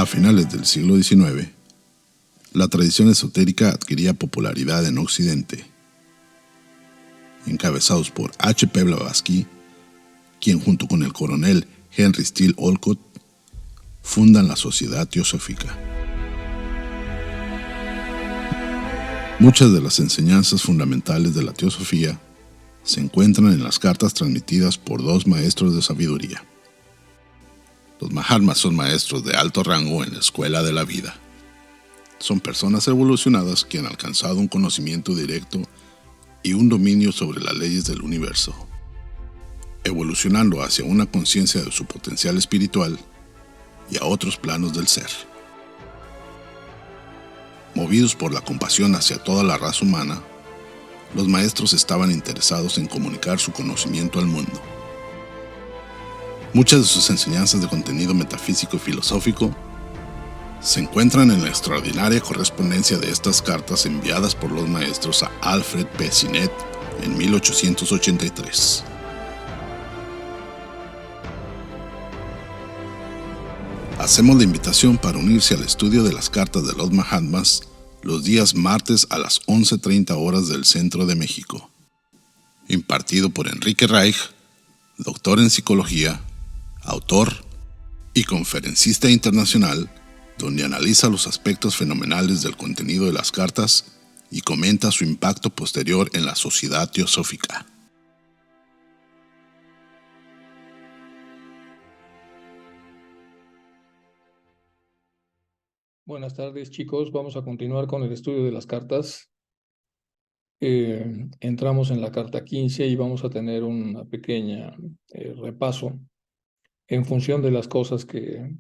finales del siglo XIX, la tradición esotérica adquiría popularidad en Occidente. Encabezados por H. P. Blavatsky, quien junto con el coronel Henry Steele Olcott fundan la Sociedad Teosófica. Muchas de las enseñanzas fundamentales de la teosofía se encuentran en las cartas transmitidas por dos maestros de sabiduría. Los Mahatmas son maestros de alto rango en la escuela de la vida. Son personas evolucionadas que han alcanzado un conocimiento directo y un dominio sobre las leyes del universo, evolucionando hacia una conciencia de su potencial espiritual y a otros planos del ser. Movidos por la compasión hacia toda la raza humana, los maestros estaban interesados en comunicar su conocimiento al mundo. Muchas de sus enseñanzas de contenido metafísico y filosófico se encuentran en la extraordinaria correspondencia de estas cartas enviadas por los maestros a Alfred P. Sinnett en 1883. Hacemos la invitación para unirse al estudio de las cartas de los Mahatmas los días martes a las 11:30 horas del centro de México. Impartido por Enrique Reich, doctor en psicología, autor y conferencista internacional, donde analiza los aspectos fenomenales del contenido de las cartas y comenta su impacto posterior en la sociedad teosófica. Buenas tardes, chicos. Vamos a continuar con el estudio de las cartas. Entramos en la carta 15 y vamos a tener una pequeña repaso en función de las cosas que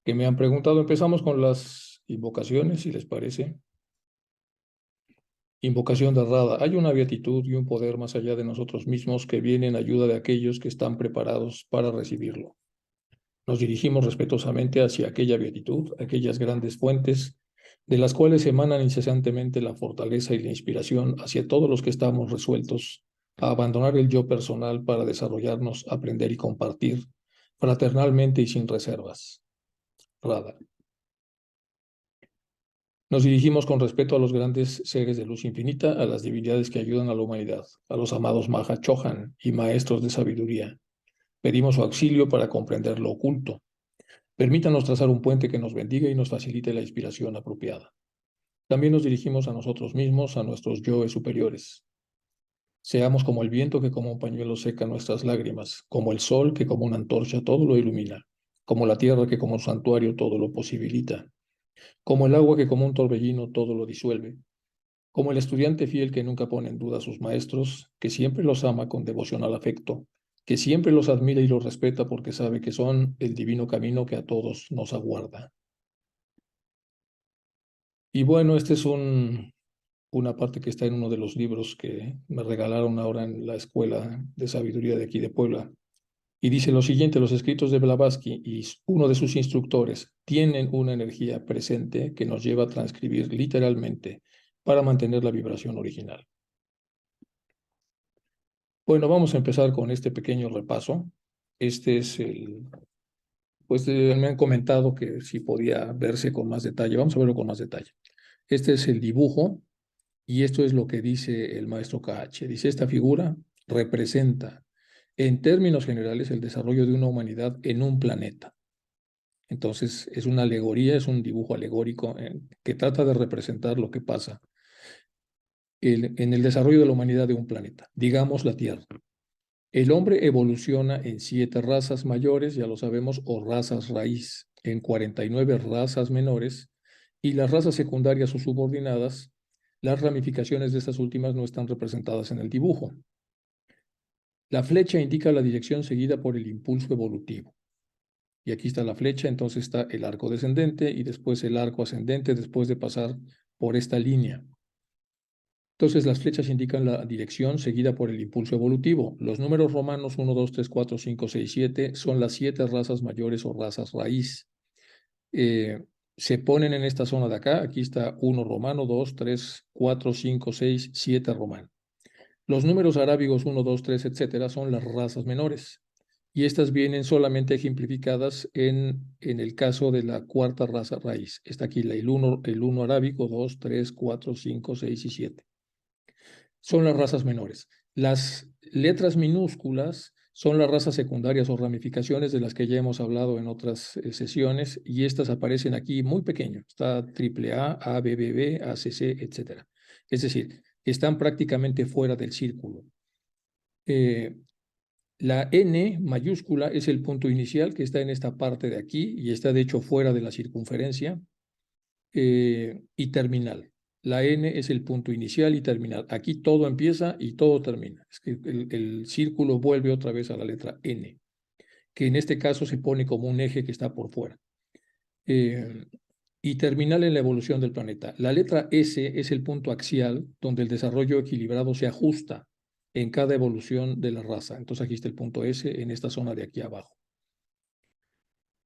me han preguntado. Empezamos con las invocaciones, si les parece. Invocación de Radha. Hay una beatitud y un poder más allá de nosotros mismos que viene en ayuda de aquellos que están preparados para recibirlo. Nos dirigimos respetuosamente hacia aquella beatitud, aquellas grandes fuentes de las cuales emanan incesantemente la fortaleza y la inspiración hacia todos los que estamos resueltos a abandonar el yo personal para desarrollarnos, aprender y compartir fraternalmente y sin reservas. Radha. Nos dirigimos con respeto a los grandes seres de luz infinita, a las divinidades que ayudan a la humanidad, a los amados Maha Chohan y maestros de sabiduría. Pedimos su auxilio para comprender lo oculto. Permítanos trazar un puente que nos bendiga y nos facilite la inspiración apropiada. También nos dirigimos a nosotros mismos, a nuestros yoes superiores. Seamos como el viento que como un pañuelo seca nuestras lágrimas, como el sol que como una antorcha todo lo ilumina, como la tierra que como un santuario todo lo posibilita, como el agua que como un torbellino todo lo disuelve, como el estudiante fiel que nunca pone en duda a sus maestros, que siempre los ama con devocional afecto, que siempre los admira y los respeta porque sabe que son el divino camino que a todos nos aguarda. Y bueno, esta es una parte que está en uno de los libros que me regalaron ahora en la Escuela de Sabiduría de aquí de Puebla. Y dice lo siguiente: los escritos de Blavatsky y uno de sus instructores tienen una energía presente que nos lleva a transcribir literalmente para mantener la vibración original. Bueno, vamos a empezar con este pequeño repaso. Este es me han comentado que si podía verse con más detalle. Vamos a verlo con más detalle. Este es el dibujo y esto es lo que dice el maestro KH. Dice: esta figura representa, en términos generales, el desarrollo de una humanidad en un planeta. Entonces, es una alegoría, es un dibujo alegórico que trata de representar lo que pasa en el desarrollo de la humanidad de un planeta, digamos la Tierra. El hombre evoluciona en 7 razas mayores, ya lo sabemos, o razas raíz, en 49 razas menores, y las razas secundarias o subordinadas, las ramificaciones de estas últimas no están representadas en el dibujo. La flecha indica la dirección seguida por el impulso evolutivo. Y aquí está la flecha, entonces está el arco descendente y después el arco ascendente después de pasar por esta línea. Entonces las flechas indican la dirección seguida por el impulso evolutivo. Los números romanos 1, 2, 3, 4, 5, 6, 7 son las 7 razas mayores o razas raíz. Se ponen en esta zona de acá. Aquí está 1 romano, 2, 3, 4, 5, 6, 7 romano. Los números arábigos 1, 2, 3, etcétera, son las razas menores. y estas vienen solamente ejemplificadas en el caso de la cuarta raza raíz. Está aquí el 1 arábico, 2, 3, 4, 5, 6 y 7. Son las razas menores. Las letras minúsculas son las razas secundarias o ramificaciones de las que ya hemos hablado en otras sesiones, y estas aparecen aquí muy pequeño. Está AAA, ABBB, ACC, etc. Es decir, están prácticamente fuera del círculo. La N mayúscula es el punto inicial que está en esta parte de aquí y está de hecho fuera de la circunferencia, y terminal. La N es el punto inicial y terminal. Aquí todo empieza y todo termina. Es que el círculo vuelve otra vez a la letra N, que en este caso se pone como un eje que está por fuera. Y terminal en la evolución del planeta. La letra S es el punto axial donde el desarrollo equilibrado se ajusta en cada evolución de la raza. Entonces aquí está el punto S en esta zona de aquí abajo.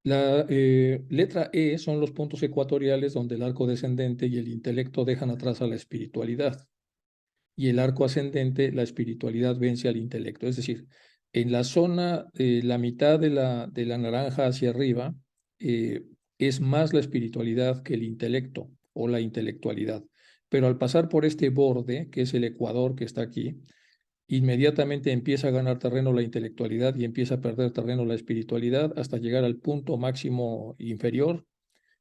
La letra E son los puntos ecuatoriales donde el arco descendente y el intelecto dejan atrás a la espiritualidad. Y el arco ascendente, la espiritualidad vence al intelecto. Es decir, en la zona, la mitad de la naranja hacia arriba, es más la espiritualidad que el intelecto o la intelectualidad. Pero al pasar por este borde, que es el ecuador que está aquí, inmediatamente empieza a ganar terreno la intelectualidad y empieza a perder terreno la espiritualidad hasta llegar al punto máximo inferior,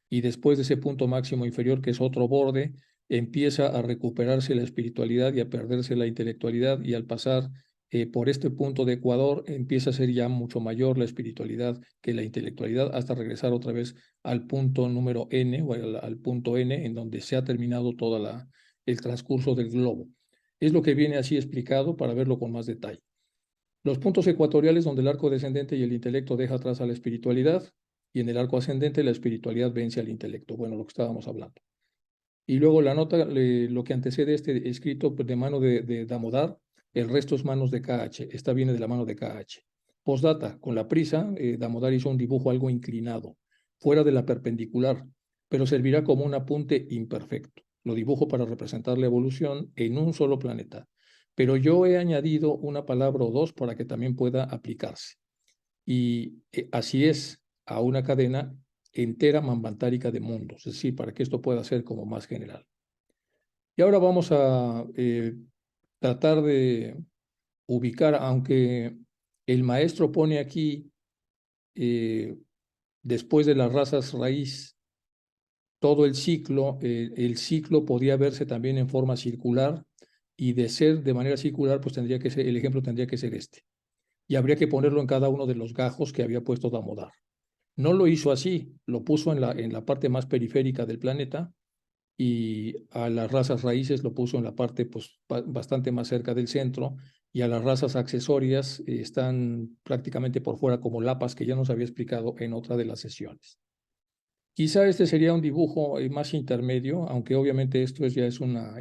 y después de ese punto máximo inferior, que es otro borde, empieza a recuperarse la espiritualidad y a perderse la intelectualidad, y al pasar por este punto de ecuador empieza a ser ya mucho mayor la espiritualidad que la intelectualidad hasta regresar otra vez al punto número N o al punto N en donde se ha terminado todo el transcurso del globo. Es lo que viene así explicado para verlo con más detalle. Los puntos ecuatoriales donde el arco descendente y el intelecto deja atrás a la espiritualidad, y en el arco ascendente la espiritualidad vence al intelecto. Bueno, lo que estábamos hablando. Y luego la nota, lo que antecede este escrito de mano de Damodar, el resto es manos de KH. Esta viene de la mano de KH. Postdata, con la prisa, Damodar hizo un dibujo algo inclinado, fuera de la perpendicular, pero servirá como un apunte imperfecto. Lo dibujo para representar la evolución en un solo planeta, pero yo he añadido una palabra o dos para que también pueda aplicarse. Y así es a una cadena entera mambantárica de mundos, es decir, para que esto pueda ser como más general. Y ahora vamos a tratar de ubicar, aunque el maestro pone aquí, después de las razas raíz, todo el ciclo podría verse también en forma circular, y de ser de manera circular, pues tendría que ser, el ejemplo tendría que ser este. Y habría que ponerlo en cada uno de los gajos que había puesto Damodar. No lo hizo así, lo puso en la parte más periférica del planeta, y a las razas raíces lo puso en la parte pues, bastante más cerca del centro, y a las razas accesorias están prácticamente por fuera como lapas, que ya nos había explicado en otra de las sesiones. Quizá este sería un dibujo más intermedio, aunque obviamente esto ya es una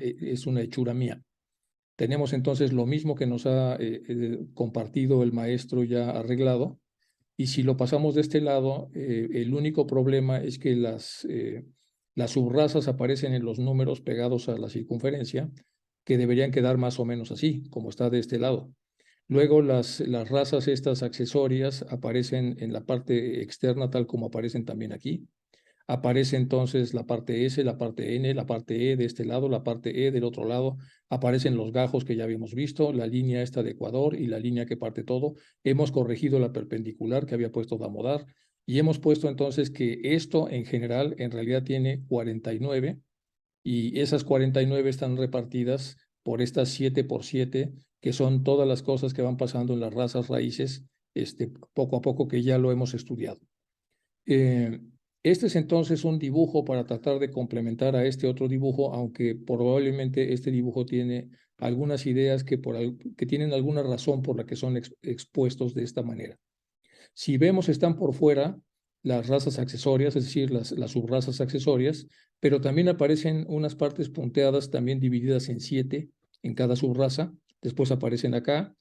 hechura mía. Tenemos entonces lo mismo que nos ha compartido el maestro ya arreglado, y si lo pasamos de este lado, el único problema es que las subrazas aparecen en los números pegados a la circunferencia, que deberían quedar más o menos así, como está de este lado. Luego las razas estas accesorias aparecen en la parte externa, tal como aparecen también aquí. Aparece entonces la parte S, la parte N, la parte E de este lado, la parte E del otro lado. Aparecen los gajos que ya habíamos visto, la línea esta de Ecuador y la línea que parte todo. Hemos corregido la perpendicular que había puesto Damodar, y hemos puesto entonces que esto en general en realidad tiene 49, y esas 49 están repartidas por estas 7 por 7, que son todas las cosas que van pasando en las razas raíces, poco a poco, que ya lo hemos estudiado. Este es entonces un dibujo para tratar de complementar a este otro dibujo, aunque probablemente este dibujo tiene algunas ideas que tienen alguna razón por la que son expuestos de esta manera. Si vemos, están por fuera las razas accesorias, es decir, las subrazas accesorias, pero también aparecen unas partes punteadas, también divididas en 7 en cada subraza. Después aparecen acá,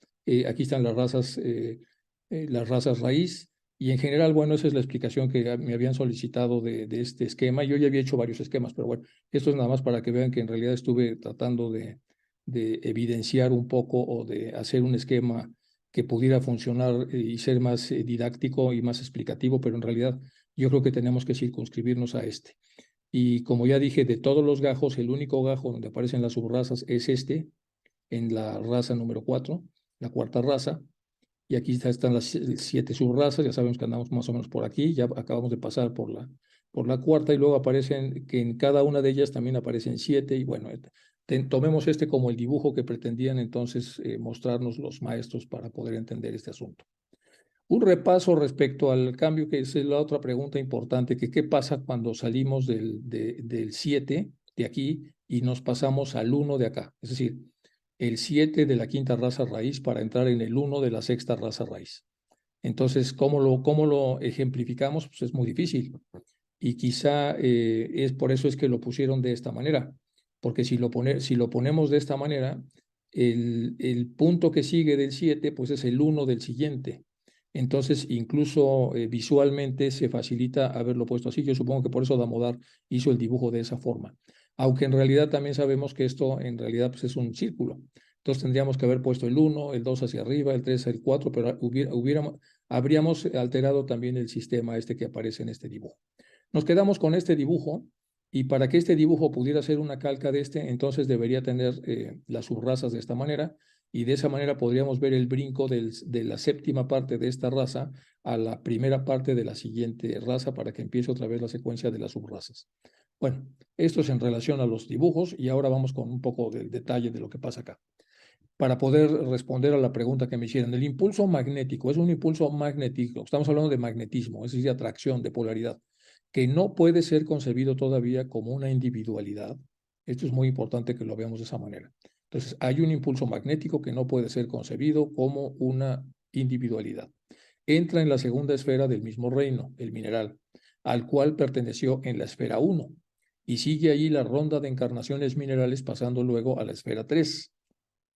aquí están las razas raíz. Y en general, bueno, esa es la explicación que me habían solicitado de este esquema. Yo ya había hecho varios esquemas, pero bueno, esto es nada más para que vean que en realidad estuve tratando de evidenciar un poco, o de hacer un esquema que pudiera funcionar y ser más didáctico y más explicativo, pero en realidad yo creo que tenemos que circunscribirnos a este. Y como ya dije, de todos los gajos, el único gajo donde aparecen las subrazas es este, en la raza número 4, la cuarta raza. Y aquí están las 7 subrazas, ya sabemos que andamos más o menos por aquí, ya acabamos de pasar por la cuarta y luego aparecen, que en cada una de ellas también aparecen 7 y bueno, tomemos este como el dibujo que pretendían entonces mostrarnos los maestros para poder entender este asunto. Un repaso respecto al cambio, que es la otra pregunta importante, que qué pasa cuando salimos del 7 de aquí y nos pasamos al 1 de acá, es decir, el 7 de la quinta raza raíz para entrar en el 1 de la sexta raza raíz. Entonces, ¿cómo lo ejemplificamos? Pues es muy difícil. Y quizá por eso es que lo pusieron de esta manera. Porque si lo ponemos de esta manera, el punto que sigue del 7, pues es el 1 del siguiente. Entonces, incluso visualmente se facilita haberlo puesto así. Yo supongo que por eso Damodar hizo el dibujo de esa forma. Aunque en realidad también sabemos que esto en realidad pues, es un círculo. Entonces tendríamos que haber puesto el 1, el 2 hacia arriba, el 3, el 4, pero habríamos alterado también el sistema este que aparece en este dibujo. Nos quedamos con este dibujo y para que este dibujo pudiera ser una calca de este, entonces debería tener las subrazas de esta manera y de esa manera podríamos ver el brinco de la séptima parte de esta raza a la primera parte de la siguiente raza para que empiece otra vez la secuencia de las subrazas. Bueno, esto es en relación a los dibujos y ahora vamos con un poco del detalle de lo que pasa acá. Para poder responder a la pregunta que me hicieron, el impulso magnético es un impulso magnético, estamos hablando de magnetismo, es decir, de atracción, de polaridad, que no puede ser concebido todavía como una individualidad. Esto es muy importante que lo veamos de esa manera. Entonces, hay un impulso magnético que no puede ser concebido como una individualidad. Entra en la segunda esfera del mismo reino, el mineral, al cual perteneció en la esfera 1, y sigue allí la ronda de encarnaciones minerales pasando luego a la esfera 3.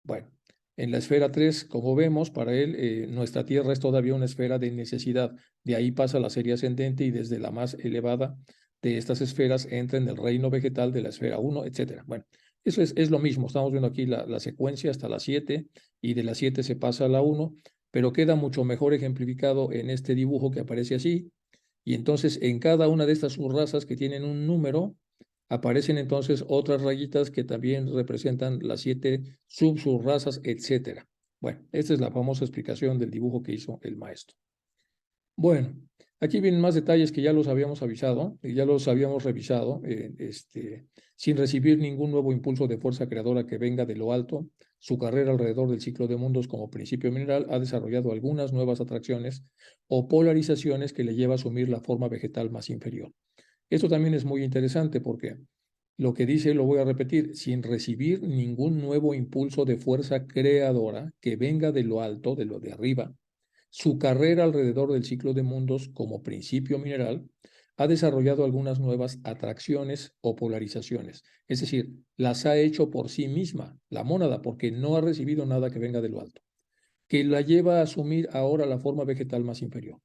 Bueno, en la esfera 3, como vemos, para él, nuestra Tierra es todavía una esfera de necesidad. De ahí pasa la serie ascendente y desde la más elevada de estas esferas entra en el reino vegetal de la esfera 1, etc. Bueno, eso es lo mismo. Estamos viendo aquí la secuencia hasta la 7 y de la 7 se pasa a la 1, pero queda mucho mejor ejemplificado en este dibujo que aparece así. Y entonces en cada una de estas subrazas que tienen un número, aparecen entonces otras rayitas que también representan las 7 subrazas, etc. Bueno, esta es la famosa explicación del dibujo que hizo el maestro. Bueno, aquí vienen más detalles que ya los habíamos avisado, ya los habíamos revisado, sin recibir ningún nuevo impulso de fuerza creadora que venga de lo alto. Su carrera alrededor del ciclo de mundos como principio mineral ha desarrollado algunas nuevas atracciones o polarizaciones que le lleva a asumir la forma vegetal más inferior. Esto también es muy interesante porque lo que dice, lo voy a repetir, sin recibir ningún nuevo impulso de fuerza creadora que venga de lo alto, de lo de arriba, su carrera alrededor del ciclo de mundos como principio mineral ha desarrollado algunas nuevas atracciones o polarizaciones. Es decir, las ha hecho por sí misma, la mónada, porque no ha recibido nada que venga de lo alto, que la lleva a asumir ahora la forma vegetal más inferior.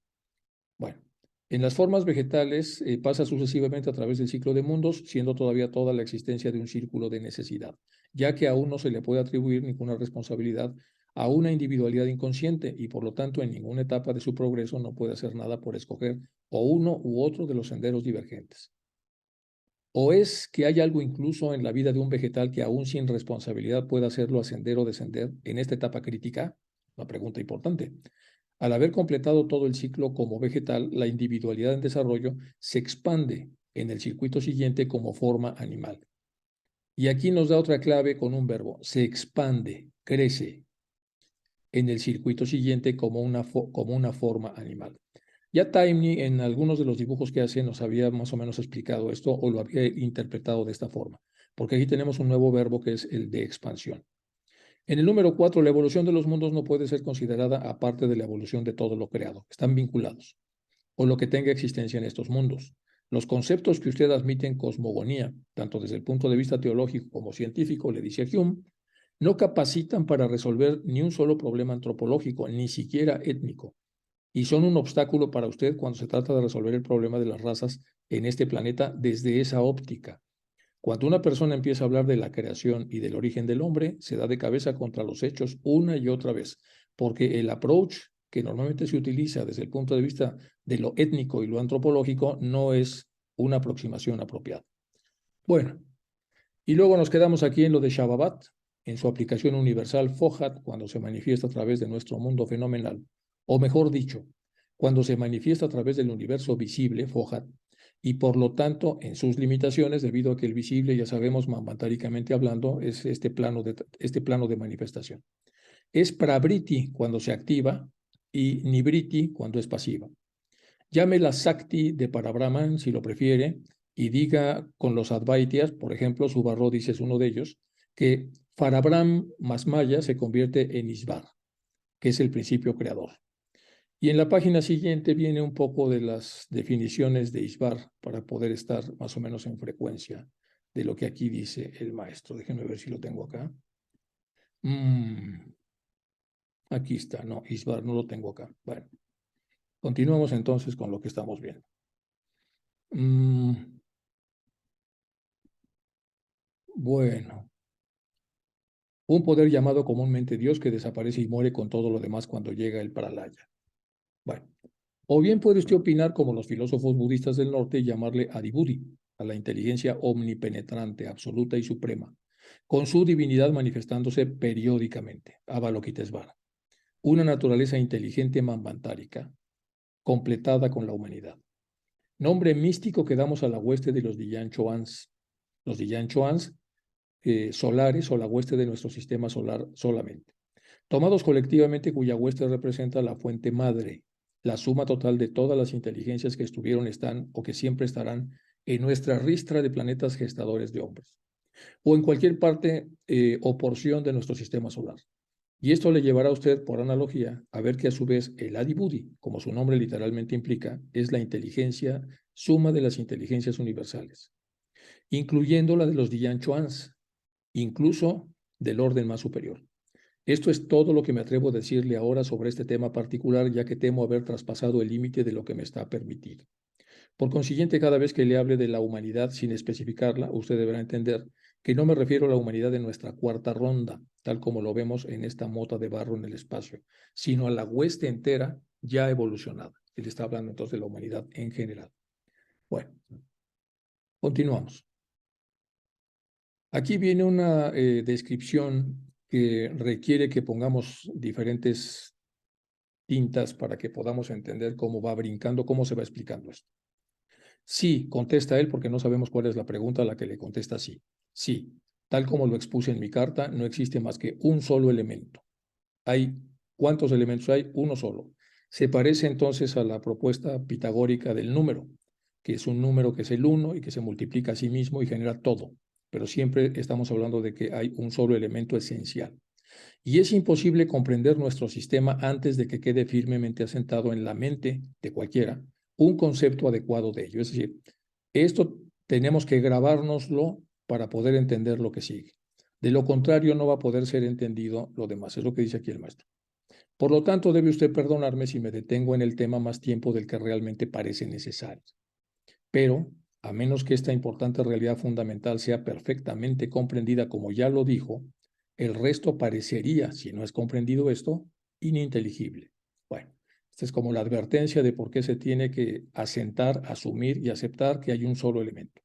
Bueno, en las formas vegetales pasa sucesivamente a través del ciclo de mundos, siendo todavía toda la existencia de un círculo de necesidad, ya que aún no se le puede atribuir ninguna responsabilidad a una individualidad inconsciente y por lo tanto en ninguna etapa de su progreso no puede hacer nada por escoger o uno u otro de los senderos divergentes. ¿O es que hay algo incluso en la vida de un vegetal que aún sin responsabilidad pueda hacerlo ascender o descender en esta etapa crítica? Una pregunta importante. Al haber completado todo el ciclo como vegetal, la individualidad en desarrollo se expande en el circuito siguiente como forma animal. Y aquí nos da otra clave con un verbo, se expande, crece en el circuito siguiente como una forma animal. Ya Taimni en algunos de los dibujos que hace nos había más o menos explicado esto o lo había interpretado de esta forma, porque aquí tenemos un nuevo verbo que es el de expansión. En el número 4, la evolución de los mundos no puede ser considerada aparte de la evolución de todo lo creado. Están vinculados. O lo que tenga existencia en estos mundos. Los conceptos que usted admite en cosmogonía, tanto desde el punto de vista teológico como científico, le dice Hume, no capacitan para resolver ni un solo problema antropológico, ni siquiera étnico. Y son un obstáculo para usted cuando se trata de resolver el problema de las razas en este planeta desde esa óptica. Cuando una persona empieza a hablar de la creación y del origen del hombre, se da de cabeza contra los hechos una y otra vez, porque el approach que normalmente se utiliza desde el punto de vista de lo étnico y lo antropológico no es una aproximación apropiada. Bueno, y luego nos quedamos aquí en lo de Shababat, en su aplicación universal Fohat, cuando se manifiesta a través de nuestro mundo fenomenal, o mejor dicho, cuando se manifiesta a través del universo visible, Fohat, y por lo tanto en sus limitaciones, debido a que el visible, ya sabemos, mantáricamente hablando, es este plano de manifestación. Es Pravriti cuando se activa y Nibriti cuando es pasiva. Llámela Sakti de Parabrahman, si lo prefiere, y diga con los Advaityas, por ejemplo, Subarrodis es uno de ellos, que Parabraham más Maya se convierte en Isvar, que es el principio creador. Y en la página siguiente viene un poco de las definiciones de Isvar para poder estar más o menos en frecuencia de lo que aquí dice el maestro. Déjenme ver si lo tengo acá. Aquí está, no, Isvar no lo tengo acá. Bueno, continuamos entonces con lo que estamos viendo. Bueno, un poder llamado comúnmente Dios que desaparece y muere con todo lo demás cuando llega el Pralaya. Bueno, o bien puede usted opinar como los filósofos budistas del norte y llamarle Adibudi, a la inteligencia omnipenetrante, absoluta y suprema, con su divinidad manifestándose periódicamente, Avalokitesvara, una naturaleza inteligente manvantárica, completada con la humanidad. Nombre místico que damos a la hueste de los Diyan Choans. Los Diyan Choans solares o la hueste de nuestro sistema solar solamente, tomados colectivamente cuya hueste representa la fuente madre, la suma total de todas las inteligencias que estuvieron, están o que siempre estarán en nuestra ristra de planetas gestadores de hombres, o en cualquier parte o porción de nuestro sistema solar. Y esto le llevará a usted, por analogía, a ver que a su vez el Adibudi, como su nombre literalmente implica, es la inteligencia suma de las inteligencias universales, incluyendo la de los Diyan Choans, incluso del orden más superior. Esto es todo lo que me atrevo a decirle ahora sobre este tema particular, ya que temo haber traspasado el límite de lo que me está permitido. Por consiguiente, cada vez que le hable de la humanidad sin especificarla, usted deberá entender que no me refiero a la humanidad de nuestra cuarta ronda, tal como lo vemos en esta mota de barro en el espacio, sino a la hueste entera ya evolucionada. Él está hablando entonces de la humanidad en general. Bueno, continuamos. Aquí viene una descripción que requiere que pongamos diferentes tintas para que podamos entender cómo va brincando, cómo se va explicando esto. Sí, contesta él porque no sabemos cuál es la pregunta a la que le contesta sí. Sí, tal como lo expuse en mi carta, no existe más que un solo elemento. ¿Cuántos elementos hay? Uno solo. Se parece entonces a la propuesta pitagórica del número, que es un número que es el 1 y que se multiplica a sí mismo y genera todo. Pero siempre estamos hablando de que hay un solo elemento esencial. Y es imposible comprender nuestro sistema antes de que quede firmemente asentado en la mente de cualquiera un concepto adecuado de ello. Es decir, esto tenemos que grabárnoslo para poder entender lo que sigue. De lo contrario, no va a poder ser entendido lo demás. Es lo que dice aquí el maestro. Por lo tanto, debe usted perdonarme si me detengo en el tema más tiempo del que realmente parece necesario. Pero, a menos que esta importante realidad fundamental sea perfectamente comprendida como ya lo dijo, el resto parecería, si no es comprendido esto, ininteligible. Bueno, esta es como la advertencia de por qué se tiene que asentar, asumir y aceptar que hay un solo elemento.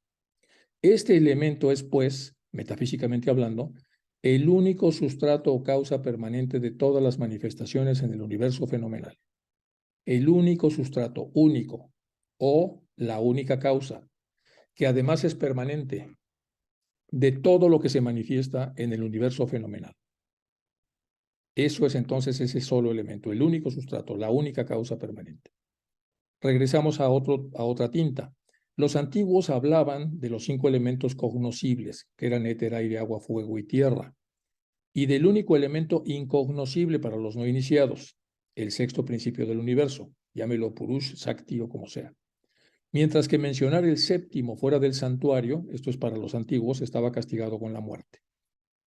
Este elemento es, pues, metafísicamente hablando, el único sustrato o causa permanente de todas las manifestaciones en el universo fenomenal. El único sustrato, único, o la única causa, que además es permanente de todo lo que se manifiesta en el universo fenomenal. Eso es entonces ese solo elemento, el único sustrato, la única causa permanente. Regresamos a otra tinta. Los antiguos hablaban de los 5 elementos cognoscibles, que eran éter, aire, agua, fuego y tierra, y del único elemento incognoscible para los no iniciados, el sexto principio del universo, llámelo Purush, Sakti o como sea. Mientras que mencionar el séptimo fuera del santuario, esto es para los antiguos, estaba castigado con la muerte.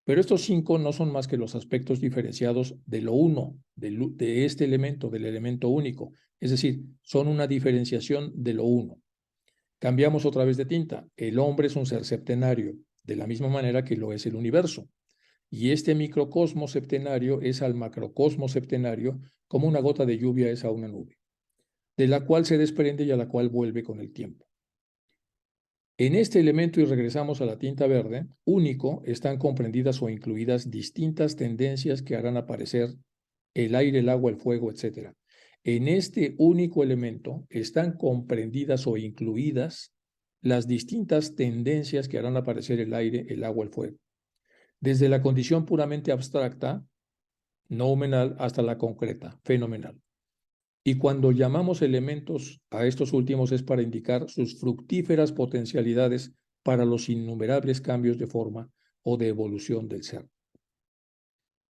Pero estos 5 no son más que los aspectos diferenciados de lo uno, de este elemento, del elemento único. Es decir, son una diferenciación de lo uno. Cambiamos otra vez de tinta. El hombre es un ser septenario, de la misma manera que lo es el universo. Y este microcosmos septenario es al macrocosmos septenario como una gota de lluvia es a una nube, de la cual se desprende y a la cual vuelve con el tiempo. En este elemento, y regresamos a la tinta verde, único, están comprendidas o incluidas distintas tendencias que harán aparecer el aire, el agua, el fuego, etc. En este único elemento están comprendidas o incluidas las distintas tendencias que harán aparecer el aire, el agua, el fuego. Desde la condición puramente abstracta, nominal, hasta la concreta, fenomenal. Y cuando llamamos elementos a estos últimos es para indicar sus fructíferas potencialidades para los innumerables cambios de forma o de evolución del ser.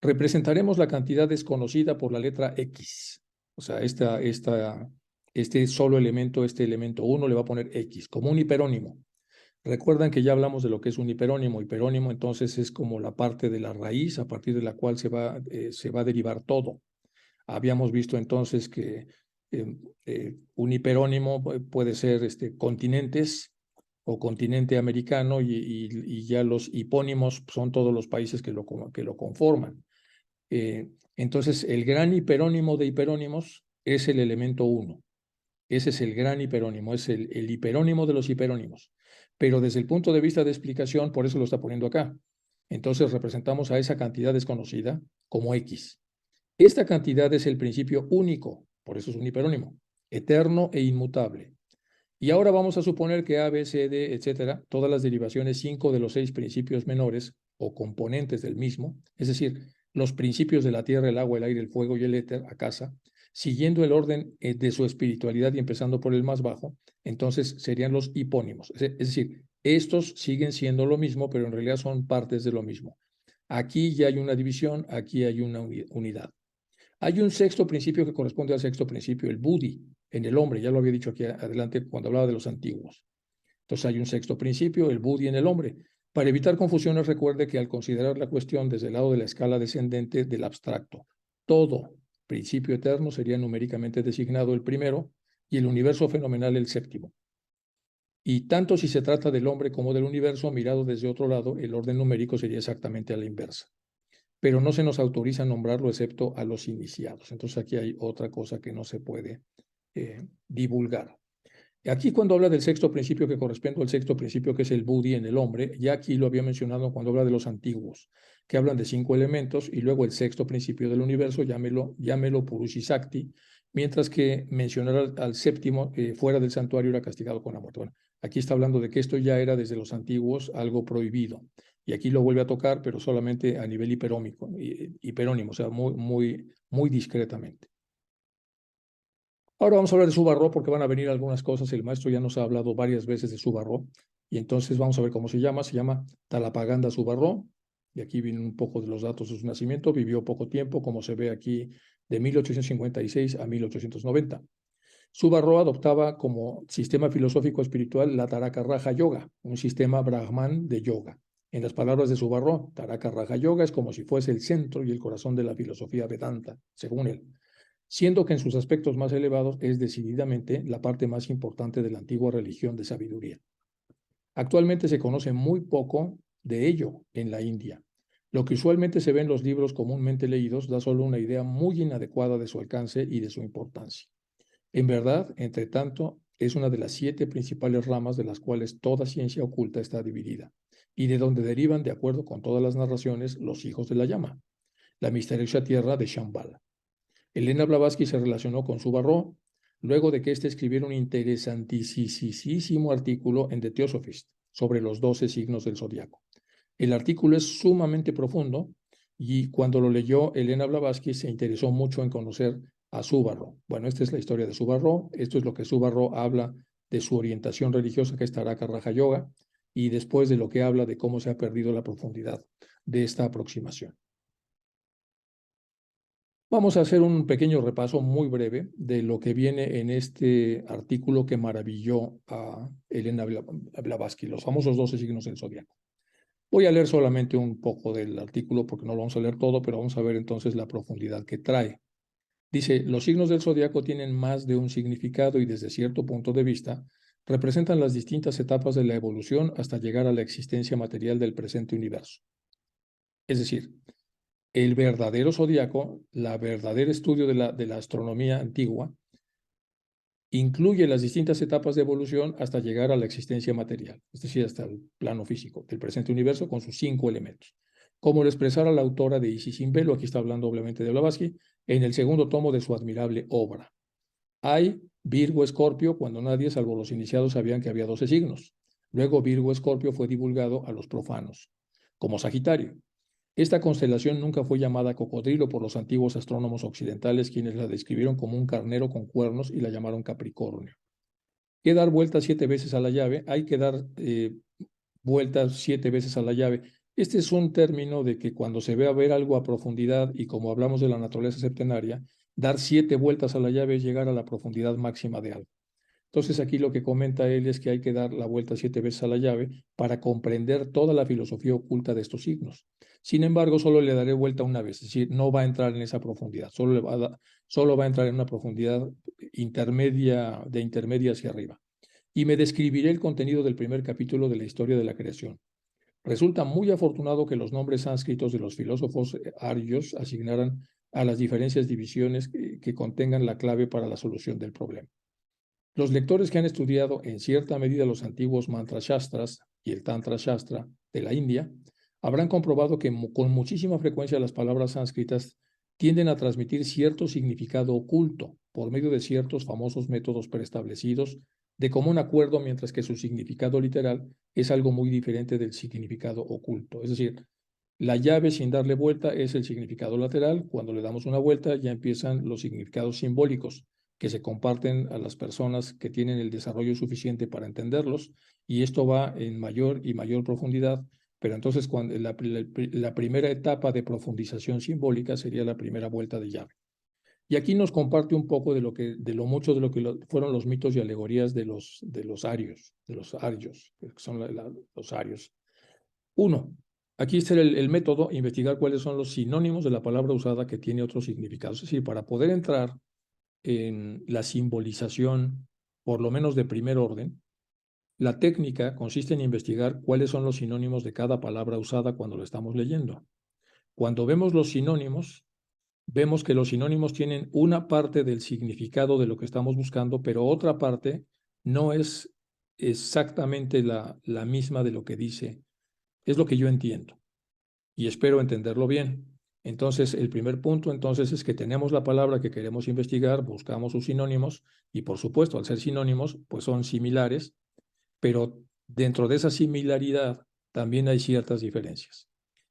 Representaremos la cantidad desconocida por la letra X. O sea, este solo elemento, este elemento 1 le va a poner X, como un hiperónimo. Recuerdan que ya hablamos de lo que es un hiperónimo. Hiperónimo entonces es como la parte de la raíz a partir de la cual se va a derivar todo. Habíamos visto entonces que un hiperónimo puede ser continentes o continente americano y ya los hipónimos son todos los países que lo conforman. Entonces, el gran hiperónimo de hiperónimos es el elemento 1. Ese es el gran hiperónimo, es el hiperónimo de los hiperónimos. Pero desde el punto de vista de explicación, por eso lo está poniendo acá. Entonces, representamos a esa cantidad desconocida como X. Esta cantidad es el principio único, por eso es un hiperónimo, eterno e inmutable. Y ahora vamos a suponer que A, B, C, D, etcétera, todas las derivaciones 5 de los 6 principios menores o componentes del mismo, es decir, los principios de la tierra, el agua, el aire, el fuego y el éter a casa, siguiendo el orden de su espiritualidad y empezando por el más bajo, entonces serían los hipónimos. Es decir, estos siguen siendo lo mismo, pero en realidad son partes de lo mismo. Aquí ya hay una división, aquí hay una unidad. Hay un sexto principio que corresponde al sexto principio, el buddhi, en el hombre. Ya lo había dicho aquí adelante cuando hablaba de los antiguos. Entonces hay un sexto principio, el buddhi en el hombre. Para evitar confusiones, recuerde que al considerar la cuestión desde el lado de la escala descendente del abstracto, todo principio eterno sería numéricamente designado el primero y el universo fenomenal el séptimo. Y tanto si se trata del hombre como del universo, mirado desde otro lado, el orden numérico sería exactamente a la inversa. Pero no se nos autoriza nombrarlo excepto a los iniciados. Entonces aquí hay otra cosa que no se puede divulgar. Aquí cuando habla del sexto principio que corresponde al sexto principio que es el buddhi en el hombre, ya aquí lo había mencionado cuando habla de los antiguos, que hablan de 5 elementos y luego el sexto principio del universo, llámelo Purushisakti, mientras que mencionar al séptimo fuera del santuario era castigado con la muerte. Bueno, aquí está hablando de que esto ya era desde los antiguos algo prohibido. Y aquí lo vuelve a tocar, pero solamente a nivel hiperónimo, o sea, muy discretamente. Ahora vamos a hablar de Subarró porque van a venir algunas cosas. El maestro ya nos ha hablado varias veces de Subarró y entonces vamos a ver cómo se llama. Se llama Talapaganda Subarró y aquí vienen un poco de los datos de su nacimiento. Vivió poco tiempo, como se ve aquí, de 1856 a 1890. Subarró adoptaba como sistema filosófico espiritual la Taraka Raja Yoga, un sistema brahman de yoga. En las palabras de Subarró, Taraka Raja Yoga es como si fuese el centro y el corazón de la filosofía Vedanta, según él, siendo que en sus aspectos más elevados es decididamente la parte más importante de la antigua religión de sabiduría. Actualmente se conoce muy poco de ello en la India. Lo que usualmente se ve en los libros comúnmente leídos da solo una idea muy inadecuada de su alcance y de su importancia. En verdad, entre tanto, es una de las 7 principales ramas de las cuales toda ciencia oculta está dividida, y de donde derivan, de acuerdo con todas las narraciones, los hijos de la llama, la misteriosa tierra de Shambhala. Elena Blavatsky se relacionó con Subarró luego de que éste escribiera un interesantísimo artículo en The Theosophist sobre los 12 signos del zodiaco. El artículo es sumamente profundo y cuando lo leyó Elena Blavatsky se interesó mucho en conocer a Subarró. Bueno, esta es la historia de Subarró. Esto es lo que Subarró habla de su orientación religiosa, que es Taraka Raja Yoga, y después de lo que habla de cómo se ha perdido la profundidad de esta aproximación. Vamos a hacer un pequeño repaso muy breve de lo que viene en este artículo que maravilló a Elena Blavatsky, los famosos 12 signos del zodiaco. Voy a leer solamente un poco del artículo porque no lo vamos a leer todo, pero vamos a ver entonces la profundidad que trae. Dice, los signos del zodiaco tienen más de un significado y desde cierto punto de vista representan las distintas etapas de la evolución hasta llegar a la existencia material del presente universo. Es decir, el verdadero zodiaco, la verdadera estudio de la astronomía antigua, incluye las distintas etapas de evolución hasta llegar a la existencia material, es decir, hasta el plano físico del presente universo con sus 5 elementos. Como lo expresara la autora de Isis sin velo, aquí está hablando obviamente de Blavatsky, en el segundo tomo de su admirable obra. Hay Virgo-Escorpio cuando nadie, salvo los iniciados, sabían que había 12 signos. Luego Virgo-Escorpio fue divulgado a los profanos, como Sagitario. Esta constelación nunca fue llamada cocodrilo por los antiguos astrónomos occidentales, quienes la describieron como un carnero con cuernos y la llamaron Capricornio. ¿Qué dar vueltas 7 veces a la llave? Hay que dar vueltas 7 veces a la llave. Este es un término de que cuando se ve a ver algo a profundidad y como hablamos de la naturaleza septenaria, dar 7 vueltas a la llave es llegar a la profundidad máxima de algo. Entonces aquí lo que comenta él es que hay que dar la vuelta 7 veces a la llave para comprender toda la filosofía oculta de estos signos. Sin embargo, solo le daré vuelta una vez, es decir, no va a entrar en esa profundidad, solo va a entrar en una profundidad intermedia, de intermedia hacia arriba. Y me describiré el contenido del primer capítulo de la historia de la creación. Resulta muy afortunado que los nombres sánscritos de los filósofos arios asignaran a las diferentes divisiones que contengan la clave para la solución del problema. Los lectores que han estudiado en cierta medida los antiguos mantra shastras y el tantra shastra de la India habrán comprobado que con muchísima frecuencia las palabras sánscritas tienden a transmitir cierto significado oculto por medio de ciertos famosos métodos preestablecidos de común acuerdo, mientras que su significado literal es algo muy diferente del significado oculto. Es decir, la llave sin darle vuelta es el significado lateral. Cuando le damos una vuelta ya empiezan los significados simbólicos que se comparten a las personas que tienen el desarrollo suficiente para entenderlos, y esto va en mayor y mayor profundidad, pero entonces cuando la primera etapa de profundización simbólica sería la primera vuelta de llave. Y aquí nos comparte un poco de lo mucho de lo que fueron los mitos y alegorías de los arios, que son los arios. 1. Aquí está el método, investigar cuáles son los sinónimos de la palabra usada que tiene otro significado. Es decir, para poder entrar en la simbolización, por lo menos de primer orden, la técnica consiste en investigar cuáles son los sinónimos de cada palabra usada cuando lo estamos leyendo. Cuando vemos los sinónimos, vemos que los sinónimos tienen una parte del significado de lo que estamos buscando, pero otra parte no es exactamente la misma de lo que dice. Es lo que yo entiendo y espero entenderlo bien. Entonces, el primer punto entonces es que tenemos la palabra que queremos investigar, buscamos sus sinónimos y por supuesto, al ser sinónimos, pues son similares, pero dentro de esa similaridad también hay ciertas diferencias.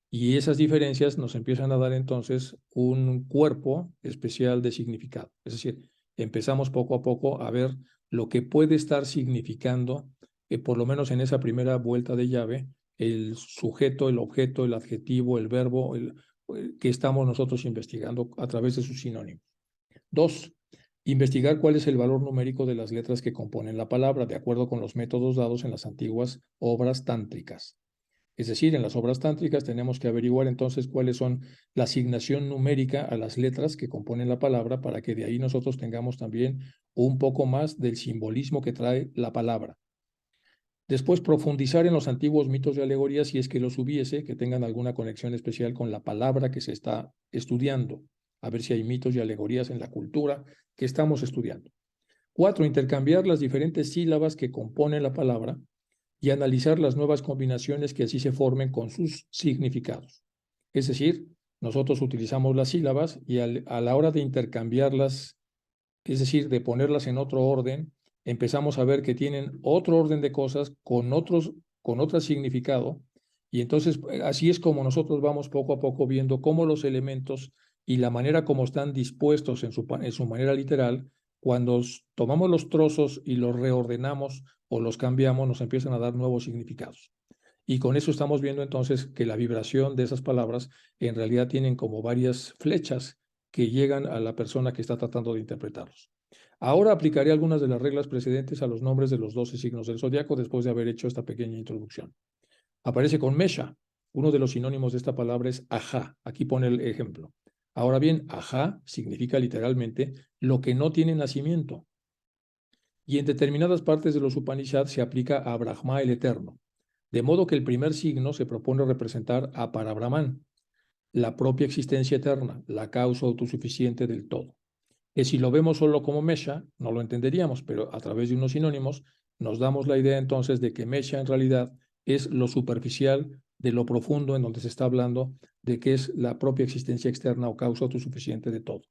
Y esas diferencias nos empiezan a dar entonces un cuerpo especial de significado. Es decir, empezamos poco a poco a ver lo que puede estar significando, por lo menos en esa primera vuelta de llave, el sujeto, el objeto, el adjetivo, el verbo, que estamos nosotros investigando a través de sus sinónimos. 2. Investigar cuál es el valor numérico de las letras que componen la palabra, de acuerdo con los métodos dados en las antiguas obras tántricas. Es decir, en las obras tántricas tenemos que averiguar entonces cuáles son la asignación numérica a las letras que componen la palabra para que de ahí nosotros tengamos también un poco más del simbolismo que trae la palabra. Después, profundizar en los antiguos mitos y alegorías, si es que los hubiese, que tengan alguna conexión especial con la palabra que se está estudiando. A ver si hay mitos y alegorías en la cultura que estamos estudiando. 4. Intercambiar las diferentes sílabas que componen la palabra y analizar las nuevas combinaciones que así se formen con sus significados. Es decir, nosotros utilizamos las sílabas y a la hora de intercambiarlas, es decir, de ponerlas en otro orden, empezamos a ver que tienen otro orden de cosas con otro significado, y entonces así es como nosotros vamos poco a poco viendo cómo los elementos y la manera como están dispuestos en su manera literal, cuando tomamos los trozos y los reordenamos o los cambiamos, nos empiezan a dar nuevos significados. Y con eso estamos viendo entonces que la vibración de esas palabras en realidad tienen como varias flechas que llegan a la persona que está tratando de interpretarlos. Ahora aplicaré algunas de las reglas precedentes a los nombres de los 12 signos del zodiaco después de haber hecho esta pequeña introducción. Aparece con Mesha. Uno de los sinónimos de esta palabra es ajá. Aquí pone el ejemplo. Ahora bien, ajá significa literalmente lo que no tiene nacimiento. Y en determinadas partes de los Upanishads se aplica a Brahma el Eterno. De modo que el primer signo se propone representar a Parabrahman, la propia existencia eterna, la causa autosuficiente del todo. Que si lo vemos solo como Mesha, no lo entenderíamos, pero a través de unos sinónimos nos damos la idea entonces de que Mesha en realidad es lo superficial de lo profundo en donde se está hablando de que es la propia existencia externa o causa autosuficiente de todo.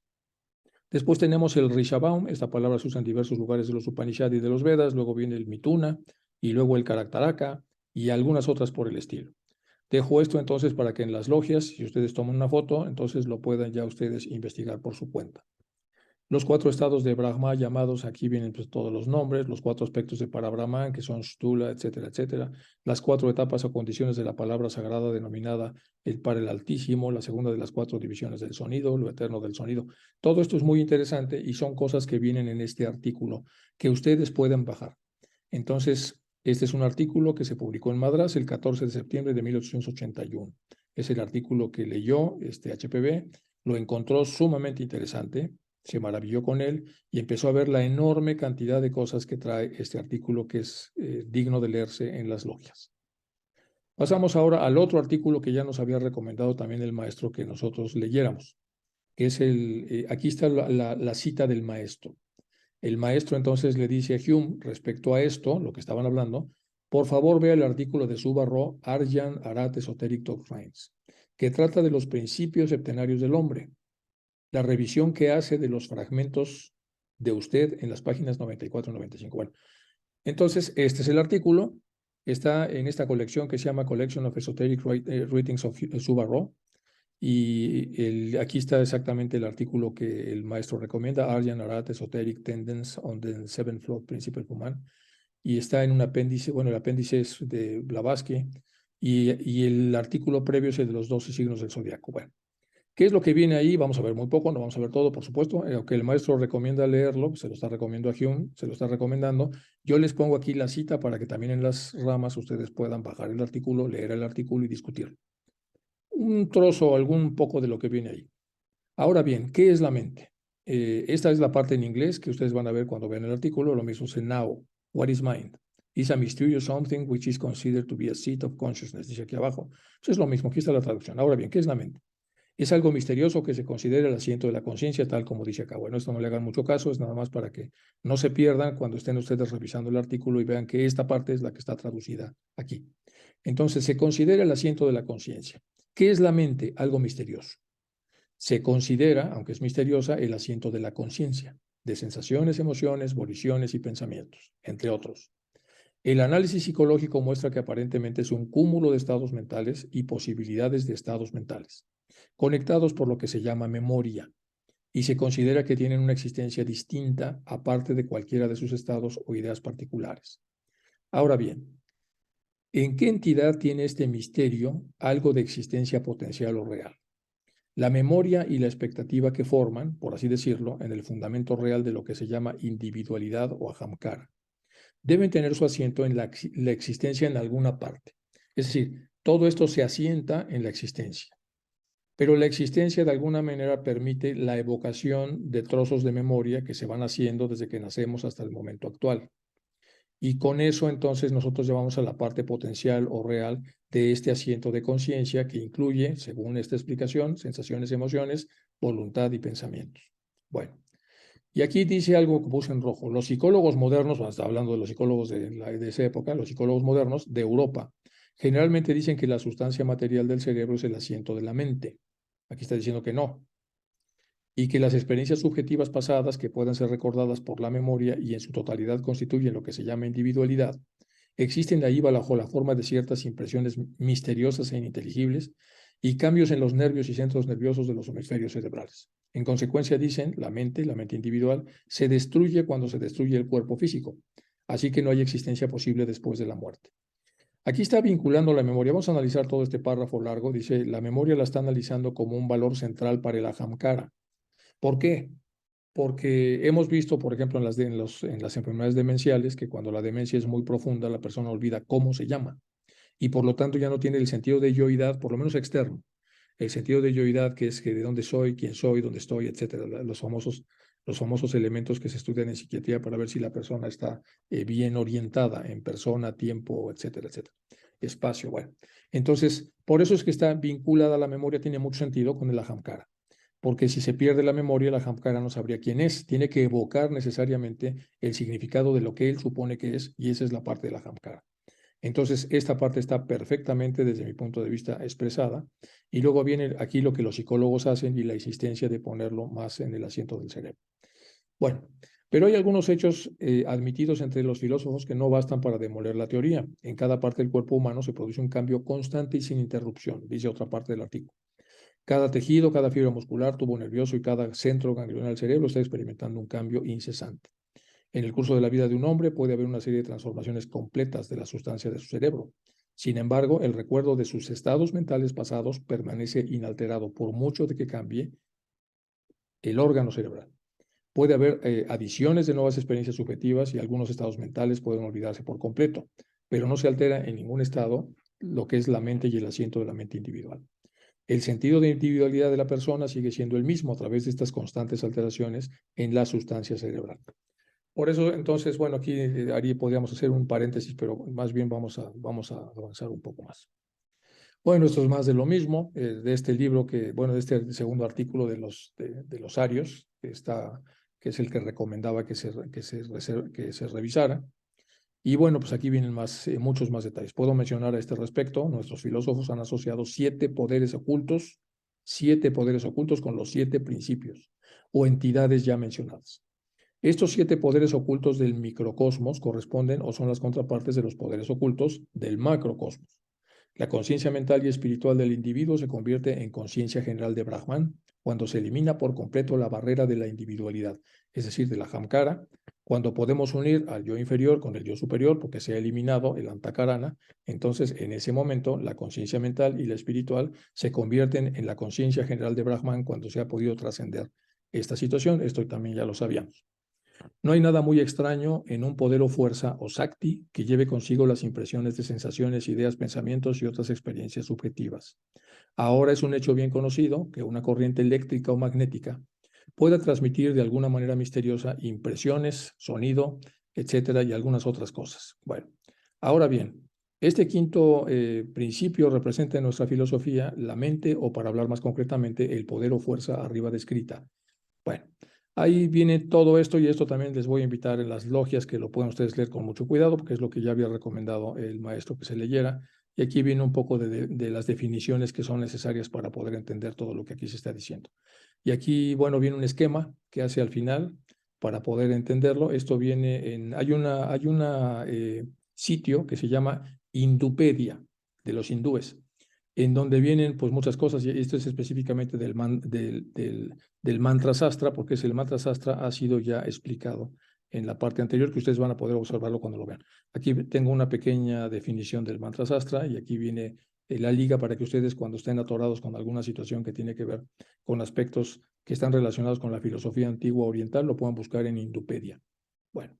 Después tenemos el Rishabam, esta palabra se usa en diversos lugares de los Upanishad y de los Vedas, luego viene el Mituna y luego el Karaktaraka y algunas otras por el estilo. Dejo esto entonces para que en las logias, si ustedes toman una foto, entonces lo puedan ya ustedes investigar por su cuenta. Los 4 estados de Brahma llamados, aquí vienen pues todos los nombres, los 4 aspectos de Parabrahman, que son Shtula, etcétera, etcétera. Las 4 etapas o condiciones de la palabra sagrada denominada el Par el Altísimo, la segunda de las 4 divisiones del sonido, lo eterno del sonido. Todo esto es muy interesante y son cosas que vienen en este artículo que ustedes pueden bajar. Entonces, este es un artículo que se publicó en Madras el 14 de septiembre de 1881. Es el artículo que leyó HPB, lo encontró sumamente interesante, se maravilló con él y empezó a ver la enorme cantidad de cosas que trae este artículo que es digno de leerse en las logias. Pasamos ahora al otro artículo que ya nos había recomendado también el maestro que nosotros leyéramos, que es aquí está la cita del maestro. El maestro entonces le dice a Hume respecto a esto, lo que estaban hablando, por favor vea el artículo de Subarro, Arjan Arat Esoteric Doctrines, que trata de los principios septenarios del hombre, la revisión que hace de los fragmentos de usted en las páginas 94 y 95. Bueno, entonces este es el artículo, está en esta colección que se llama Collection of Esoteric Writings of Subarro, y aquí está exactamente el artículo que el maestro recomienda, Arjan Arat Esoteric Tendencies on the Sevenfold Principle Human, y está en un apéndice, bueno, el apéndice es de Blavatsky, y el artículo previo es el de los 12 signos del zodiaco. Bueno, ¿qué es lo que viene ahí? Vamos a ver muy poco, no vamos a ver todo, por supuesto. Aunque el maestro recomienda leerlo, se lo está recomendando a Hume, se lo está recomendando. Yo les pongo aquí la cita para que también en las ramas ustedes puedan bajar el artículo, leer el artículo y discutirlo. Un trozo, algún poco de lo que viene ahí. Ahora bien, ¿qué es la mente? Esta es la parte en inglés que ustedes van a ver cuando vean el artículo. Lo mismo es en Now. What is mind? Is a mysterious something which is considered to be a seat of consciousness. Dice aquí abajo. Eso es lo mismo. Aquí está la traducción. Ahora bien, ¿qué es la mente? Es algo misterioso que se considera el asiento de la conciencia, tal como dice acá. Bueno, esto no le hagan mucho caso, es nada más para que no se pierdan cuando estén ustedes revisando el artículo y vean que esta parte es la que está traducida aquí. Entonces, se considera el asiento de la conciencia. ¿Qué es la mente? Algo misterioso. Se considera, aunque es misteriosa, el asiento de la conciencia, de sensaciones, emociones, voliciones y pensamientos, entre otros. El análisis psicológico muestra que aparentemente es un cúmulo de estados mentales y posibilidades de estados mentales, conectados por lo que se llama memoria, y se considera que tienen una existencia distinta aparte de cualquiera de sus estados o ideas particulares. Ahora bien, ¿en qué entidad tiene este misterio algo de existencia potencial o real? La memoria y la expectativa que forman, por así decirlo, en el fundamento real de lo que se llama individualidad o ahamkara, deben tener su asiento en la existencia en alguna parte. Es decir, todo esto se asienta en la existencia. Pero la existencia de alguna manera permite la evocación de trozos de memoria que se van haciendo desde que nacemos hasta el momento actual. Y con eso entonces nosotros llevamos a la parte potencial o real de este asiento de conciencia que incluye, según esta explicación, sensaciones, emociones, voluntad y pensamientos. Bueno, y aquí dice algo que puse en rojo. Los psicólogos modernos, bueno, está hablando de los psicólogos de esa época, los psicólogos modernos de Europa, generalmente dicen que la sustancia material del cerebro es el asiento de la mente. Aquí está diciendo que no. Y que las experiencias subjetivas pasadas que puedan ser recordadas por la memoria y en su totalidad constituyen lo que se llama individualidad, existen ahí bajo la forma de ciertas impresiones misteriosas e ininteligibles y cambios en los nervios y centros nerviosos de los hemisferios cerebrales. En consecuencia, dicen, la mente individual, se destruye cuando se destruye el cuerpo físico, así que no hay existencia posible después de la muerte. Aquí está vinculando la memoria. Vamos a analizar todo este párrafo largo. Dice, la memoria la está analizando como un valor central para el ahamkara. ¿Por qué? Porque hemos visto, por ejemplo, en las enfermedades demenciales, que cuando la demencia es muy profunda, la persona olvida cómo se llama y por lo tanto ya no tiene el sentido de yoidad, por lo menos externo. El sentido de yoidad, que es que de dónde soy, quién soy, dónde estoy, etcétera, los famosos elementos que se estudian en psiquiatría para ver si la persona está bien orientada en persona, tiempo, etcétera, etcétera. espacio. Bueno, entonces, por eso es que está vinculada a la memoria, tiene mucho sentido con el Ahamkara. Porque si se pierde la memoria, el Ahamkara no sabría quién es. Tiene que evocar necesariamente el significado de lo que él supone que es, y esa es la parte del Ahamkara. Entonces, esta parte está perfectamente, desde mi punto de vista, expresada. Y luego viene aquí lo que los psicólogos hacen y la insistencia de ponerlo más en el asiento del cerebro. Bueno, pero hay algunos hechos admitidos entre los filósofos que no bastan para demoler la teoría. En cada parte del cuerpo humano se produce un cambio constante y sin interrupción, dice otra parte del artículo. Cada tejido, cada fibra muscular, tubo nervioso y cada centro ganglional del cerebro está experimentando un cambio incesante. En el curso de la vida de un hombre puede haber una serie de transformaciones completas de la sustancia de su cerebro. Sin embargo, el recuerdo de sus estados mentales pasados permanece inalterado por mucho de que cambie el órgano cerebral. Puede haber adiciones de nuevas experiencias subjetivas y algunos estados mentales pueden olvidarse por completo, pero no se altera en ningún estado lo que es la mente y el asiento de la mente individual. El sentido de individualidad de la persona sigue siendo el mismo a través de estas constantes alteraciones en la sustancia cerebral. Por eso, entonces, bueno, aquí podríamos hacer un paréntesis, pero más bien vamos a avanzar un poco más. Bueno, esto es más de lo mismo, de este libro de este segundo artículo de los arios, que es el que recomendaba que se revisara. Y bueno, pues aquí vienen muchos más detalles. Puedo mencionar a este respecto, nuestros filósofos han asociado 7 poderes ocultos con los 7 principios o entidades ya mencionadas. Estos 7 poderes ocultos del microcosmos corresponden o son las contrapartes de los poderes ocultos del macrocosmos. La conciencia mental y espiritual del individuo se convierte en conciencia general de Brahman cuando se elimina por completo la barrera de la individualidad, es decir, de la Ahamkara, cuando podemos unir al yo inferior con el yo superior porque se ha eliminado el Antakarana. Entonces en ese momento la conciencia mental y la espiritual se convierten en la conciencia general de Brahman cuando se ha podido trascender esta situación. Esto también ya lo sabíamos. No hay nada muy extraño en un poder o fuerza o Sakti que lleve consigo las impresiones de sensaciones, ideas, pensamientos y otras experiencias subjetivas. Ahora es un hecho bien conocido que una corriente eléctrica o magnética pueda transmitir de alguna manera misteriosa impresiones, sonido, etcétera, y algunas otras cosas. Bueno, ahora bien, este quinto principio representa en nuestra filosofía la mente, o para hablar más concretamente, el poder o fuerza arriba descrita. Bueno, ahí viene todo esto, y esto también les voy a invitar en las logias que lo puedan ustedes leer con mucho cuidado, porque es lo que ya había recomendado el maestro que se leyera. Y aquí viene un poco de las definiciones que son necesarias para poder entender todo lo que aquí se está diciendo. Y aquí, bueno, viene un esquema que hace al final para poder entenderlo. Esto viene hay una sitio que se llama Hindupedia, de los hindúes, en donde vienen pues muchas cosas, y esto es específicamente del mantra sastra, porque el mantra sastra ha sido ya explicado en la parte anterior, que ustedes van a poder observarlo cuando lo vean. Aquí tengo una pequeña definición del mantra sastra, y aquí viene la liga para que ustedes, cuando estén atorados con alguna situación que tiene que ver con aspectos que están relacionados con la filosofía antigua oriental, lo puedan buscar en Hindupedia. Bueno.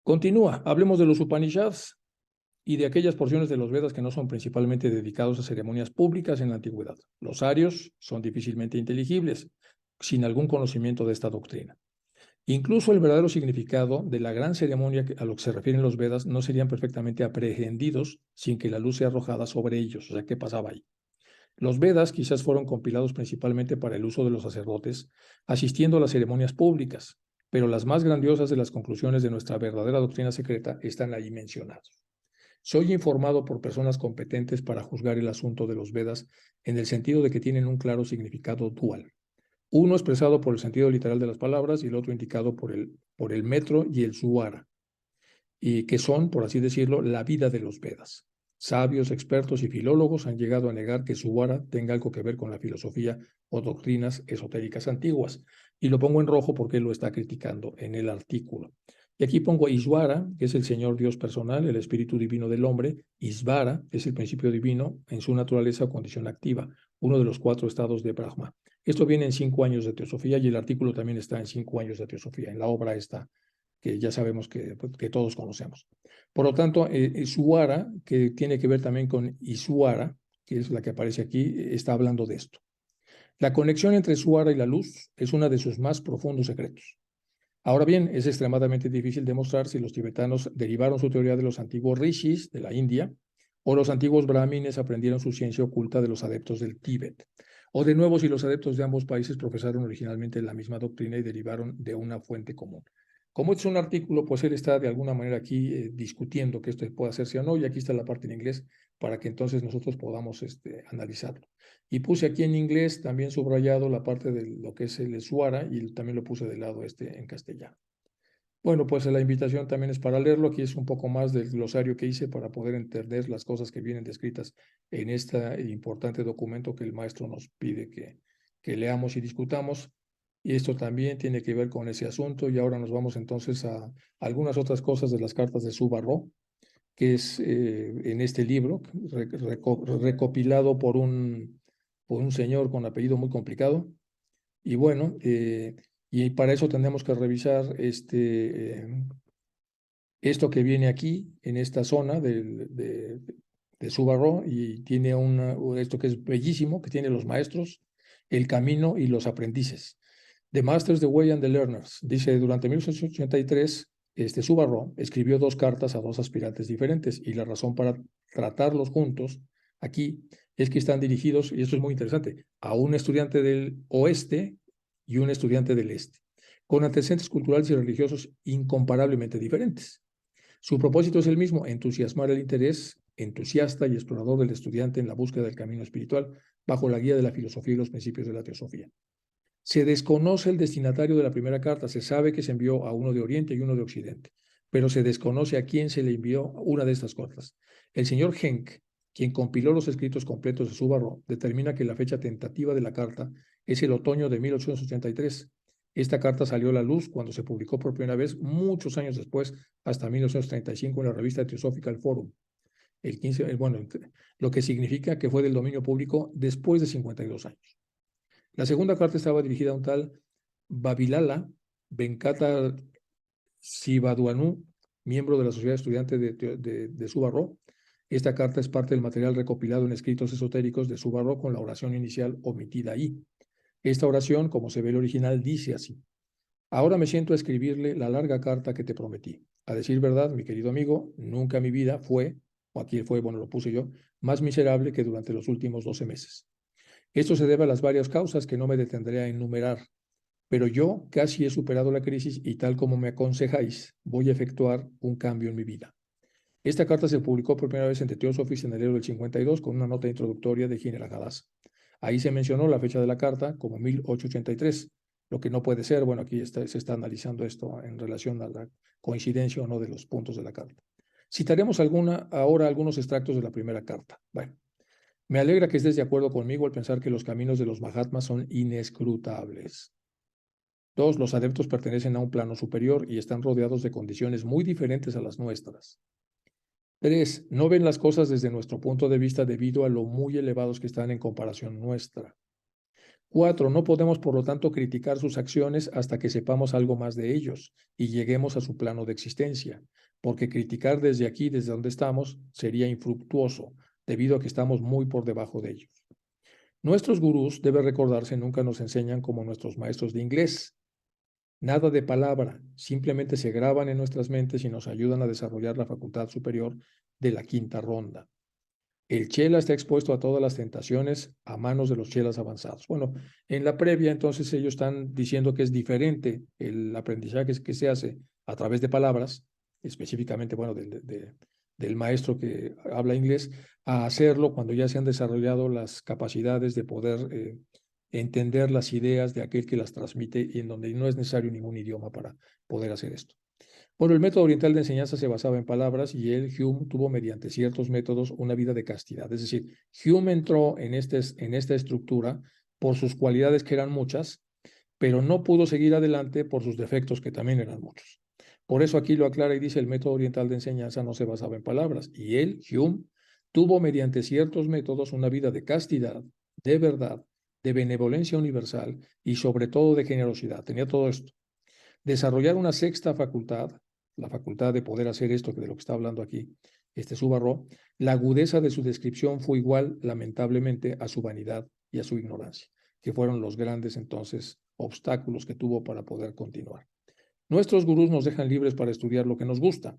Continúa, hablemos de los Upanishads y de aquellas porciones de los Vedas que no son principalmente dedicados a ceremonias públicas en la antigüedad. Los arios son difícilmente inteligibles sin algún conocimiento de esta doctrina. Incluso el verdadero significado de la gran ceremonia a lo que se refieren los Vedas no serían perfectamente aprehendidos sin que la luz sea arrojada sobre ellos. O sea, ¿qué pasaba ahí? Los Vedas quizás fueron compilados principalmente para el uso de los sacerdotes asistiendo a las ceremonias públicas, pero las más grandiosas de las conclusiones de nuestra verdadera doctrina secreta están ahí mencionadas. Soy informado por personas competentes para juzgar el asunto de los Vedas en el sentido de que tienen un claro significado dual. Uno expresado por el sentido literal de las palabras y el otro indicado por el metro y el suara, y que son, por así decirlo, la vida de los Vedas. Sabios, expertos y filólogos han llegado a negar que Suara tenga algo que ver con la filosofía o doctrinas esotéricas antiguas. Y lo pongo en rojo porque lo está criticando en el artículo. Y aquí pongo Isvara, que es el Señor Dios personal, el espíritu divino del hombre. Isvara es el principio divino en su naturaleza o condición activa, uno de los 4 estados de Brahma. Esto viene en 5 años de teosofía, y el artículo también está en 5 años de teosofía. En la obra está, que ya sabemos que todos conocemos. Por lo tanto, Suara, que tiene que ver también con Isuara, que es la que aparece aquí, está hablando de esto. La conexión entre Suara y la luz es uno de sus más profundos secretos. Ahora bien, es extremadamente difícil demostrar si los tibetanos derivaron su teoría de los antiguos rishis de la India o los antiguos brahmines aprendieron su ciencia oculta de los adeptos del Tíbet. O de nuevo, si los adeptos de ambos países profesaron originalmente la misma doctrina y derivaron de una fuente común. Como es un artículo, pues él está de alguna manera aquí discutiendo que esto puede hacerse o no, y aquí está la parte en inglés para que entonces nosotros podamos analizarlo. Y puse aquí en inglés también subrayado la parte de lo que es el Suara y también lo puse del lado en castellano. Bueno, pues la invitación también es para leerlo. Aquí es un poco más del glosario que hice para poder entender las cosas que vienen descritas en este importante documento que el maestro nos pide que leamos y discutamos. Y esto también tiene que ver con ese asunto. Y ahora nos vamos entonces a algunas otras cosas de las cartas de Subarró, que es en este libro, recopilado por un señor con apellido muy complicado. Y bueno, y para eso tenemos que revisar esto que viene aquí, en esta zona de Subarró, y tiene esto que es bellísimo, que tiene los maestros, el camino y los aprendices. The Masters, the Way and the Learners. Dice, durante 1883, Subarró escribió 2 cartas a 2 aspirantes diferentes, y la razón para tratarlos juntos aquí es que están dirigidos, y esto es muy interesante, a un estudiante del oeste y un estudiante del este, con antecedentes culturales y religiosos incomparablemente diferentes. Su propósito es el mismo: entusiasmar el interés entusiasta y explorador del estudiante en la búsqueda del camino espiritual bajo la guía de la filosofía y los principios de la teosofía. Se desconoce el destinatario de la primera carta. Se sabe que se envió a uno de Oriente y uno de Occidente, pero se desconoce a quién se le envió una de estas cartas. El señor Henk, quien compiló los escritos completos de Subarró, determina que la fecha tentativa de la carta es el otoño de 1883. Esta carta salió a la luz cuando se publicó por primera vez muchos años después, hasta 1935, en la revista Theosophical Forum. Lo que significa que fue del dominio público después de 52 años. La segunda carta estaba dirigida a un tal Vavilala Venkata Sivaduanu, miembro de la Sociedad Estudiante de Subarró. Esta carta es parte del material recopilado en escritos esotéricos de Subarró con la oración inicial omitida ahí. Esta oración, como se ve el original, dice así: ahora me siento a escribirle la larga carta que te prometí. A decir verdad, mi querido amigo, nunca mi vida fue, o aquí fue, bueno, lo puse yo, más miserable que durante los últimos 12 meses. Esto se debe a las varias causas que no me detendré a enumerar, pero yo casi he superado la crisis y, tal como me aconsejáis, voy a efectuar un cambio en mi vida. Esta carta se publicó por primera vez en The Theosophy en enero del 52 con una nota introductoria de Ginel Hadass. Ahí se mencionó la fecha de la carta como 1883, lo que no puede ser. Bueno, aquí se está analizando esto en relación a la coincidencia o no de los puntos de la carta. Citaremos ahora algunos extractos de la primera carta. Bueno, me alegra que estés de acuerdo conmigo al pensar que los caminos de los Mahatmas son inescrutables. 2. Los adeptos pertenecen a un plano superior y están rodeados de condiciones muy diferentes a las nuestras. 3. No ven las cosas desde nuestro punto de vista debido a lo muy elevados que están en comparación nuestra. 4. No podemos, por lo tanto, criticar sus acciones hasta que sepamos algo más de ellos y lleguemos a su plano de existencia, porque criticar desde aquí, desde donde estamos, sería infructuoso, debido a que estamos muy por debajo de ellos. Nuestros gurús, debe recordarse, nunca nos enseñan como nuestros maestros de inglés. Nada de palabra, simplemente se graban en nuestras mentes y nos ayudan a desarrollar la facultad superior de la quinta ronda. El chela está expuesto a todas las tentaciones a manos de los chelas avanzados. Bueno, en la previa, entonces, ellos están diciendo que es diferente el aprendizaje que se hace a través de palabras, específicamente, bueno, del maestro que habla inglés, a hacerlo cuando ya se han desarrollado las capacidades de poder entender las ideas de aquel que las transmite y en donde no es necesario ningún idioma para poder hacer esto. Bueno, el método oriental de enseñanza se basaba en palabras y Hume tuvo mediante ciertos métodos una vida de castidad. Es decir, Hume entró en esta estructura por sus cualidades, que eran muchas, pero no pudo seguir adelante por sus defectos, que también eran muchos. Por eso aquí lo aclara y dice: el método oriental de enseñanza no se basaba en palabras. Y Hume, tuvo mediante ciertos métodos una vida de castidad, de verdad, de benevolencia universal y sobre todo de generosidad. Tenía todo esto. Desarrollar una sexta facultad, la facultad de poder hacer esto de lo que está hablando aquí Subarró. La agudeza de su descripción fue igual, lamentablemente, a su vanidad y a su ignorancia, que fueron los grandes entonces obstáculos que tuvo para poder continuar. Nuestros gurús nos dejan libres para estudiar lo que nos gusta,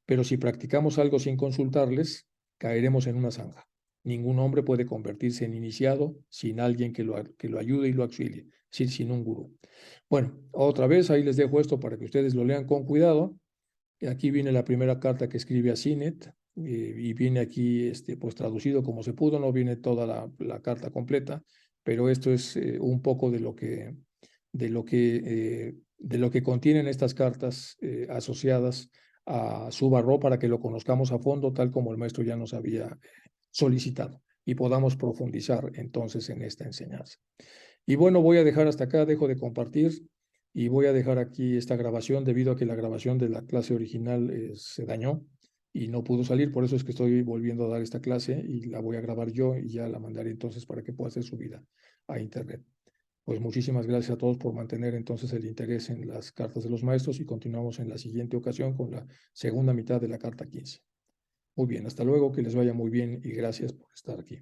pero si practicamos algo sin consultarles, caeremos en una zanja. Ningún hombre puede convertirse en iniciado sin alguien que lo ayude y lo auxilie, es decir, sin un gurú. Bueno, otra vez ahí les dejo esto para que ustedes lo lean con cuidado. Aquí viene la primera carta que escribe a Sinet y viene aquí pues traducido como se pudo, no viene toda la carta completa, pero esto es un poco de lo que contienen estas cartas asociadas a Subarró para que lo conozcamos a fondo, tal como el maestro ya nos había solicitado y podamos profundizar entonces en esta enseñanza. Y bueno, voy a dejar hasta acá, dejo de compartir y voy a dejar aquí esta grabación debido a que la grabación de la clase original se dañó y no pudo salir, por eso es que estoy volviendo a dar esta clase y la voy a grabar yo y ya la mandaré entonces para que pueda ser subida a internet. Pues muchísimas gracias a todos por mantener entonces el interés en las cartas de los maestros y continuamos en la siguiente ocasión con la segunda mitad de la carta 15. Muy bien, hasta luego, que les vaya muy bien y gracias por estar aquí.